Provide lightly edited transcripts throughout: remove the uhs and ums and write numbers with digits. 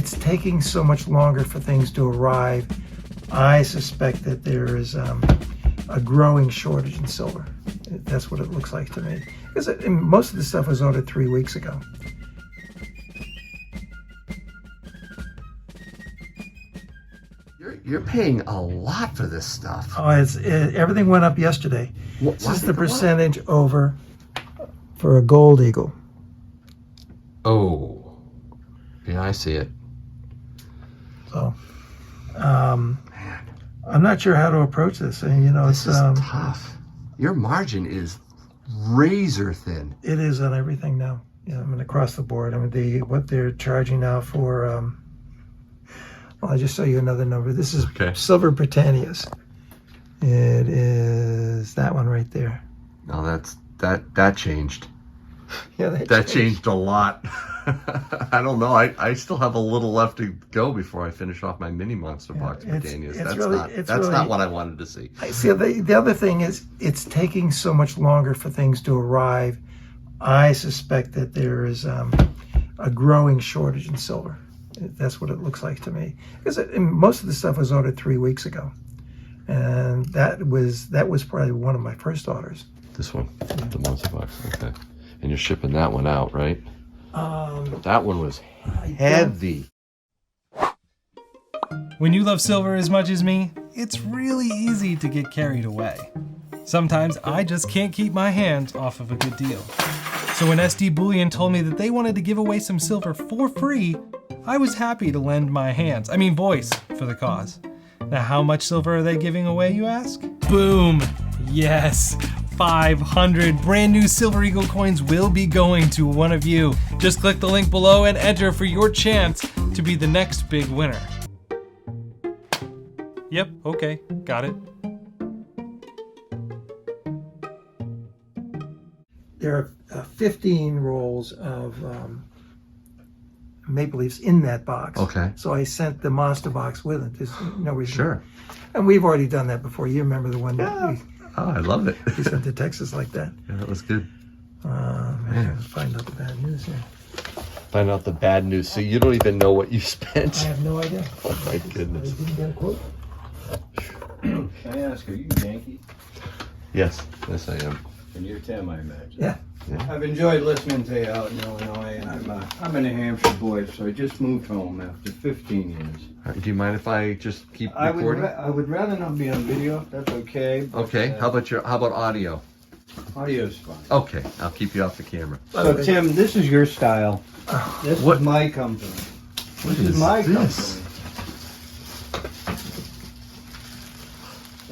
it's taking so much longer for things to arrive. I suspect that there is a growing shortage in silver. That's what it looks like to me. Because most of the stuff was ordered 3 weeks ago. You're paying a lot for this stuff. Oh, everything went up yesterday. This is the percentage over for a gold eagle. Oh, yeah, I see it. So, I'm not sure how to approach this. And, you know, this is tough. Your margin is razor thin. It is on everything now. Yeah, I mean, across the board. I mean, what they're charging now for. Well, I'll just show you another number. This is Silver Britannias. It is that one right there. No, that changed. Yeah, that changed a lot. I don't know. I still have a little left to go before I finish off my mini monster box Britannias. That's not what I wanted to see. I see. The other thing is, it's taking so much longer for things to arrive. I suspect that there is a growing shortage in silver. That's what it looks like to me. Because most of the stuff was ordered 3 weeks ago, and that was probably one of my first orders. This one, the monster box. Okay, and you're shipping that one out, right? That one was heavy. When you love silver as much as me, it's really easy to get carried away. Sometimes I just can't keep my hands off of a good deal. So when SD Bullion told me that they wanted to give away some silver for free, I was happy to lend my voice for the cause. Now how much silver are they giving away, you ask? Boom! Yes! 500 brand new Silver Eagle coins will be going to one of you. Just click the link below and enter for your chance to be the next big winner. Yep, okay, got it. There are 15 rolls of Maple Leafs in that box. Okay. So I sent the monster box with it. There's no reason. Sure. And we've already done that before. You remember the one that we I love it. we sent to Texas like that. Yeah, that was good. Find out the bad news here. Find out the bad news. So you don't even know what you spent. I have no idea. Oh my goodness. I didn't get a quote. Can I ask, are you Yankee? Yes, I am. And you're Tim, I imagine. Yeah. I've enjoyed listening to you out in Illinois, and I'm a New Hampshire boy, so I just moved home after 15 years. Do you mind if I just keep recording? I would rather not be on video, if that's okay. But, Okay. How about audio? Audio's fine. Okay, I'll keep you off the camera. So Tim, this is your style. This What? is my company. What This is my this? company.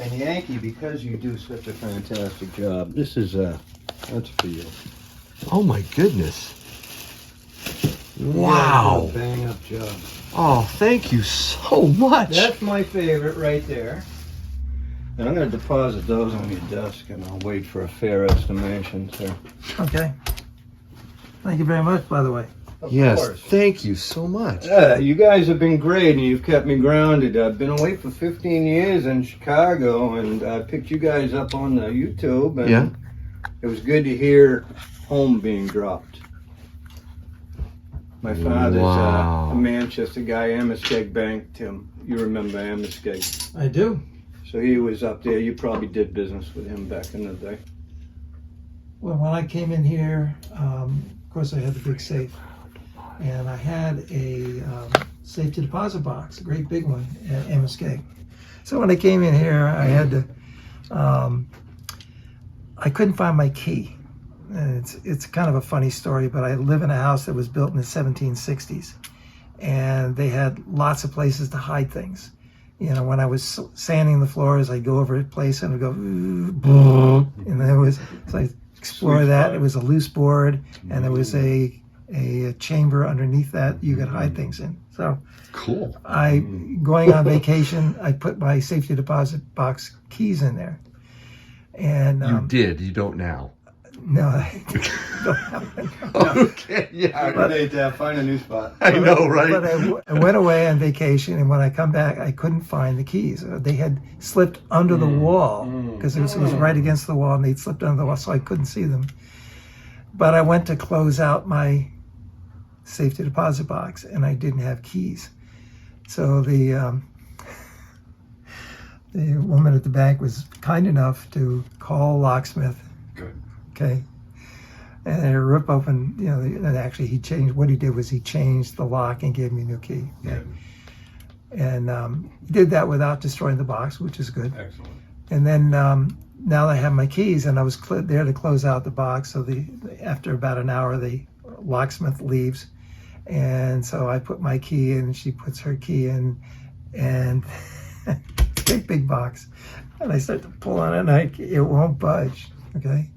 And Yankee, because you do such a fantastic job, this is that's for you. Oh my goodness! Wow! Bang up job. Oh, thank you so much. That's my favorite right there. And I'm going to deposit those on your desk, and I'll wait for a fair estimation, sir. Okay. Thank you very much, by the way. Of Yes, course. thank you so much. Yeah, you guys have been great, and you've kept me grounded. I've been away for 15 years in Chicago, and I picked you guys up on YouTube, and it was good to hear home being dropped. My father's a Manchester guy, Amoskeag Bank, Tim. You remember Amoskeag. I do. So he was up there. You probably did business with him back in the day. Well, when I came in here, of course I had the big safe. And I had a safety deposit box, a great big one at Amoskeag. So when I came in here, I had to, I couldn't find my key. And it's kind of a funny story, but I live in a house that was built in the 1760s. And they had lots of places to hide things. You know, when I was sanding the floors, I'd go over a place and it would go, and there was, so I explored that. It was a loose board, and there was a chamber underneath that you could hide things in. So Cool. Going on vacation, I put my safety deposit box keys in there. And you did. You don't now. No, I don't have it. Okay. Yeah. But find a new spot. I know, right? But I went away on vacation, and when I come back, I couldn't find the keys. They had slipped under the wall because it was right against the wall, and they'd slipped under the wall, so I couldn't see them. But I went to close out my safety deposit box, and I didn't have keys. So the woman at the bank was kind enough to call a locksmith. Good. Okay. And rip open, and actually he changed, what he did was he changed the lock and gave me a new key. Yeah. And he did that without destroying the box, which is good. Excellent. And then now I have my keys, and I was there to close out the box. So after about an hour, the locksmith leaves. And so I put my key in, and she puts her key in, and big box. And I start to pull on it, and it won't budge, okay?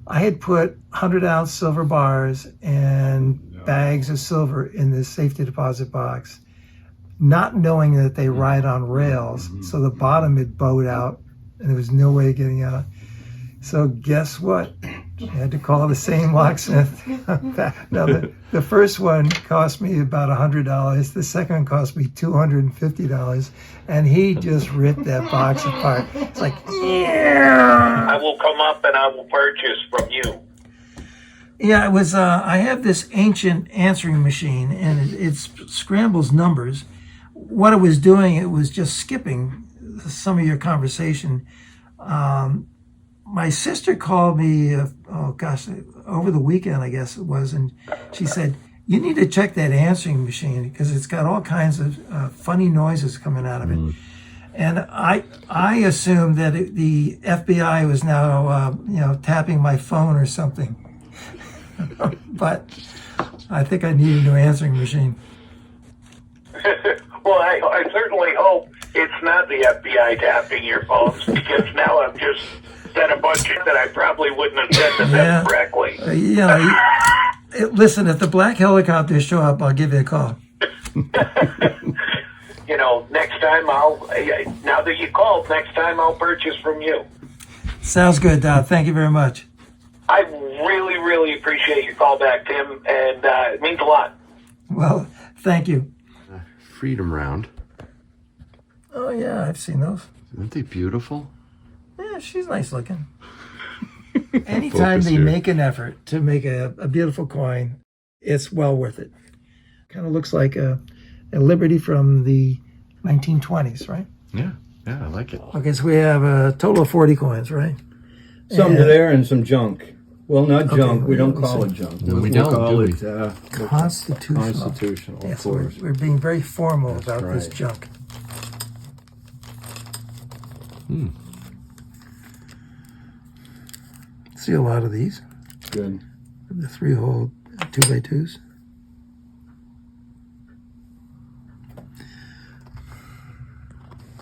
I had put 100-ounce silver bars and bags of silver in this safety deposit box, not knowing that they ride on rails. So the bottom had bowed out, and there was no way of getting out. So guess what? I had to call the same locksmith. Now, the first one cost me about $100. The second one cost me $250, and he just ripped that box apart. It's like, yeah. I will come up and I will purchase from you. Yeah, it was. I have this ancient answering machine, and it scrambles numbers. What it was doing, it was just skipping some of your conversation. My sister called me, over the weekend, I guess it was, and she said, you need to check that answering machine because it's got all kinds of funny noises coming out of it. And I assumed that the FBI was now, tapping my phone or something. But I think I need a new answering machine. Well, I certainly hope it's not the FBI tapping your phones, because now I've just said a bunch that I probably wouldn't have said to them correctly. Listen, if the black helicopters show up, I'll give you a call. Next time now that you called, next time I'll purchase from you. Sounds good, Doc. Thank you very much. I really, really appreciate your call back, Tim, and it means a lot. Well, thank you. Freedom Round. Oh, yeah, I've seen those. Aren't they beautiful? Yeah, she's nice looking. Anytime they make an effort to make a beautiful coin, it's well worth it. Kind of looks like a Liberty from the 1920s, right? Yeah, I like it. Okay, so we have a total of 40 coins, right? Some there and some junk. Well, not junk. We don't call it junk. No, we don't, call do it Constitutional. constitutional, Yeah, of so course. we're being very formal about this right. junk. See a lot of these. Good. The 3-hole 2x2s.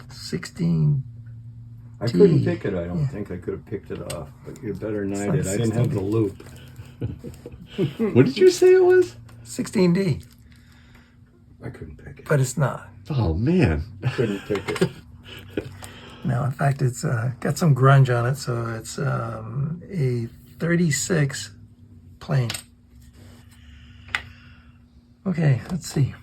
$16. I couldn't pick it. I don't think I could have picked it off. But you're better than I like did. I didn't have the loop. What did you say it was? 16D. I couldn't pick it. But it's not. Oh, man. I couldn't pick it. No, in fact, it's got some grunge on it, so it's a 36 plain. Okay, let's see.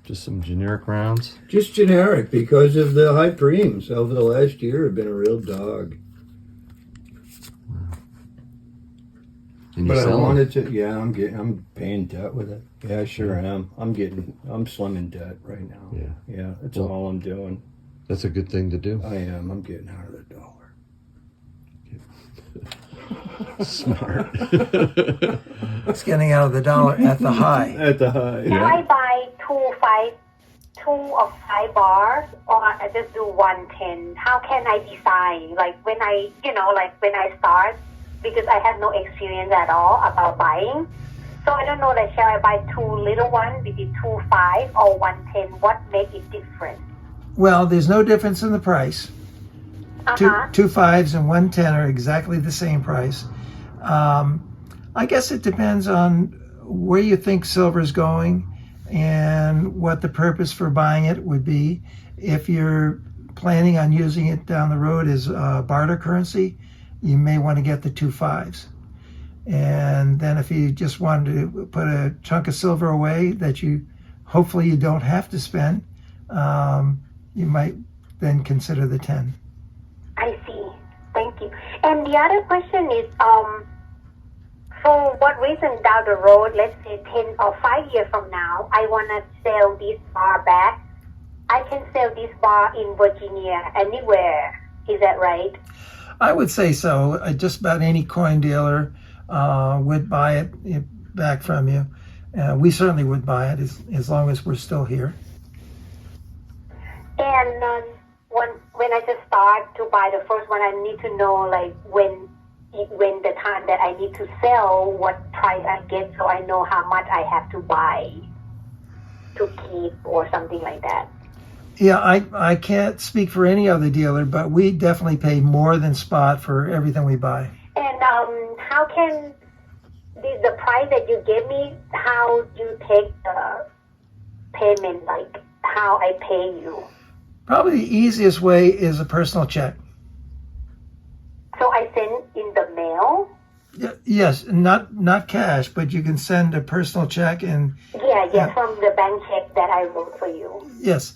Just some generic rounds. Just generic because of the high preems over the last year have been a real dog. And you But I sell 'em. wanted to. I'm paying debt with it. Yeah, I sure am. I'm slim in debt right now. Yeah, that's all I'm doing. That's a good thing to do. I am. I'm getting out of the dollar. Smart. It's getting out of the dollar at the high. At the high. Can I buy two of 5 bars, or I just do 110? How can I decide? When I start, because I have no experience at all about buying. So I don't know, shall I buy 2 little ones, maybe 2 5 or 110? What makes it different? Well, there's no difference in the price. Two 5s and 110 are exactly the same price. I guess it depends on where you think silver is going and what the purpose for buying it would be. If you're planning on using it down the road as barter currency, you may want to get the 2 5s. And then if you just wanted to put a chunk of silver away that hopefully you don't have to spend, you might then consider the 10. I see. Thank you. And the other question is, for what reason down the road, let's say 10 or 5 years from now, I want to sell this bar back, I can sell this bar in Virginia anywhere. Is that right? I would say so. Just about any coin dealer would buy it back from you. We certainly would buy it as long as we're still here. And when I just start to buy the first one, I need to know like when the time that I need to sell, what price I get, so I know how much I have to buy to keep or something like that. Yeah, I can't speak for any other dealer, but we definitely pay more than spot for everything we buy. And how can the price that you give me, how you take the payment, like how I pay you? Probably the easiest way is a personal check. So I send in the mail? Yes, not cash, but you can send a personal check and... Yeah, from the bank check that I wrote for you. Yes.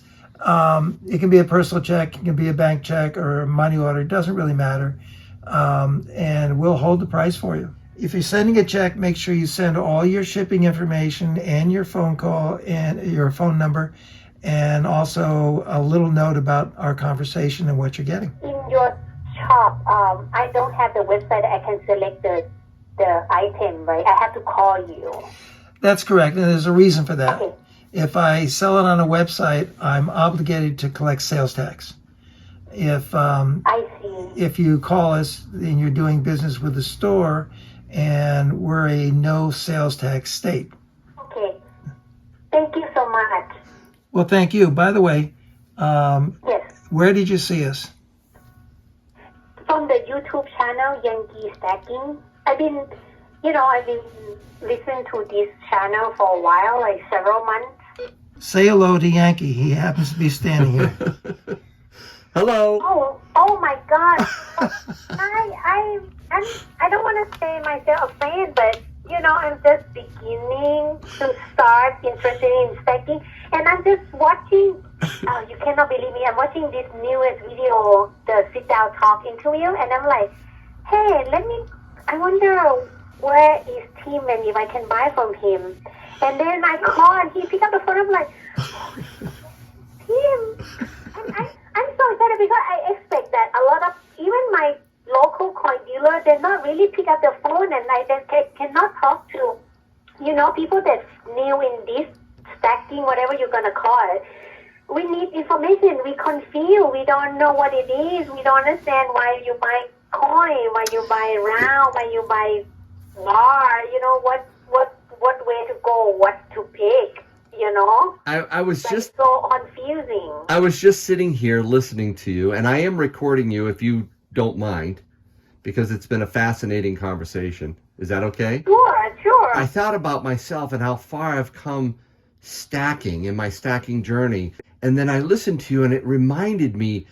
It can be a personal check, it can be a bank check or a money order. It doesn't really matter. And we'll hold the price for you. If you're sending a check, make sure you send all your shipping information and your phone call and your phone number, and also a little note about our conversation and what you're getting. In your shop, I don't have the website. I can select the item, right? I have to call you. That's correct, and there's a reason for that. Okay. If I sell it on a website, I'm obligated to collect sales tax. I see. If you call us and you're doing business with the store, and we're a no sales tax state. Okay. Thank you so much. Well, thank you. By the way, Yes. where did you see us? From the YouTube channel, Yankee Stacking. I've been listening to this channel for a while, like several months. Say hello to Yankee. He happens to be standing here. Hello. Oh my God. I don't want to say myself a fan, but I'm just beginning to start interested in stacking, and I'm just watching. You cannot believe me. I'm watching this newest video, the sit down talk interview, and I'm like, hey, I wonder where is Tim and if I can buy from him. And then I call and he picked up the phone. I'm like, Tim, I'm so excited because I expect that a lot of even my local coin dealer, they're not really pick up the phone, and I just cannot talk to, people that's new in this stacking, whatever you're gonna call it. We need information. We confused. We don't know what it is. We don't understand why you buy coin, why you buy round, why you buy bar. What way to go, what to pick. I was That's just so confusing. I was just sitting here listening to you, and I am recording you if you don't mind, because it's been a fascinating conversation. Is that okay? Sure. I thought about myself and how far I've come stacking in my stacking journey. And then I listened to you and it reminded me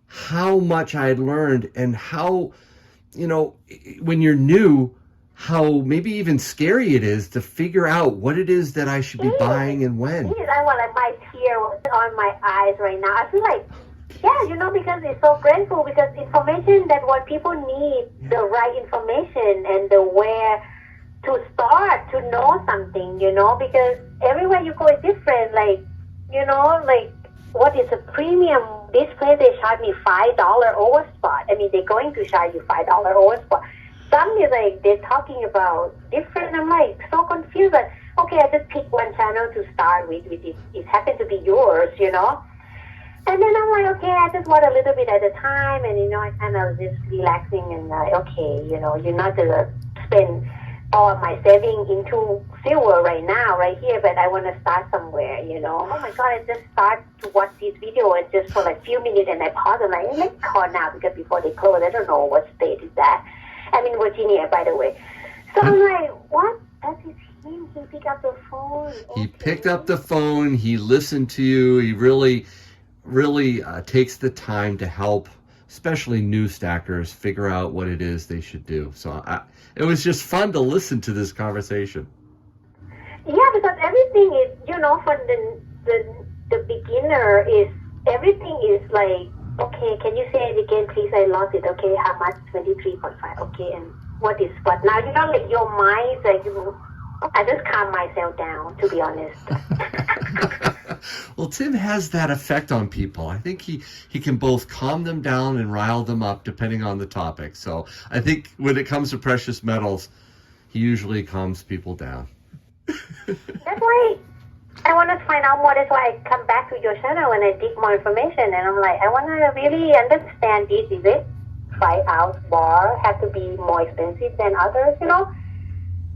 how much I had learned and how, when you're new, how maybe even scary it is to figure out what it is that I should be buying and when. I want like my tear on my eyes right now. I feel like, because it's so grateful, because information that what people need, the right information and the where to start to know something, because everywhere you go is different. Like, what is a premium? This place, they charge me $5 over spot. I mean, they're going to charge you $5 over spot. Some is like, they're talking about different. I'm like, so confused. But, okay, I just pick one channel to start with, which it happened to be yours, And then I'm like, okay, I just want a little bit at a time, and I kind of just relaxing and like, okay, you're not gonna spend all of my saving into silver right now, right here, but I want to start somewhere, Oh my God, I just start to watch this video and just for like a few minutes, and I pause and like, let's call now because before they close, I don't know what state is that. I'm in Virginia, by the way. So I'm like, what? That is him. He picked up the phone. He picked up the phone. He listened to you. He really takes the time to help, especially new stackers, figure out what it is they should do. So it was just fun to listen to this conversation. Yeah, because everything is, for the beginner is, everything is like, okay, can you say it again, please? I lost it. Okay, how much? 23.5. Okay, and what is what. Now, like your mind, like I just calm myself down, to be honest. Well, Tim has that effect on people. I think he can both calm them down and rile them up depending on the topic. So I think when it comes to precious metals, he usually calms people down. That's why I want to find out more. That's why I come back to your channel and I dig more information. And I'm like, I want to really understand this. Is it 5 ounce bar have to be more expensive than others,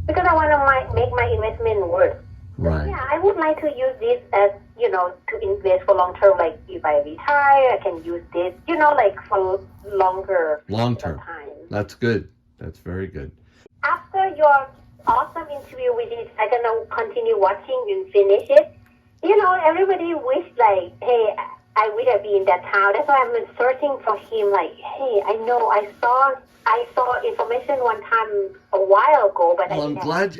Because I want to make my investment worth. Right. Yeah, I would like to use this as, to invest for long term. Like if I retire, I can use this, like for longer Long-term. time. That's good. That's very good. After your awesome interview with it, I'm going to continue watching and finish it. Everybody wish like, hey, I wish I'd be in that town. That's why I'm searching for him. Like, hey, I know I saw information one time a while ago, but Well,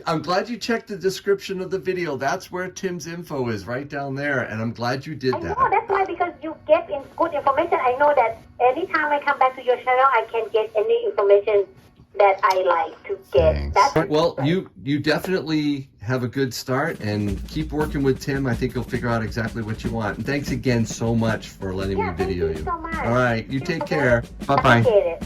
I'm glad you checked the description of the video. That's where Tim's info is, right down there, and I'm glad you did that. I know, that's why, because you get good information. I know that anytime I come back to your channel, I can get any information that I like to get. Thanks. That's Well, you definitely have a good start, and keep working with Tim. I think you'll figure out exactly what you want. And thanks again so much for letting me video thank you so much. All right, you take care. Bye-bye. Appreciate it.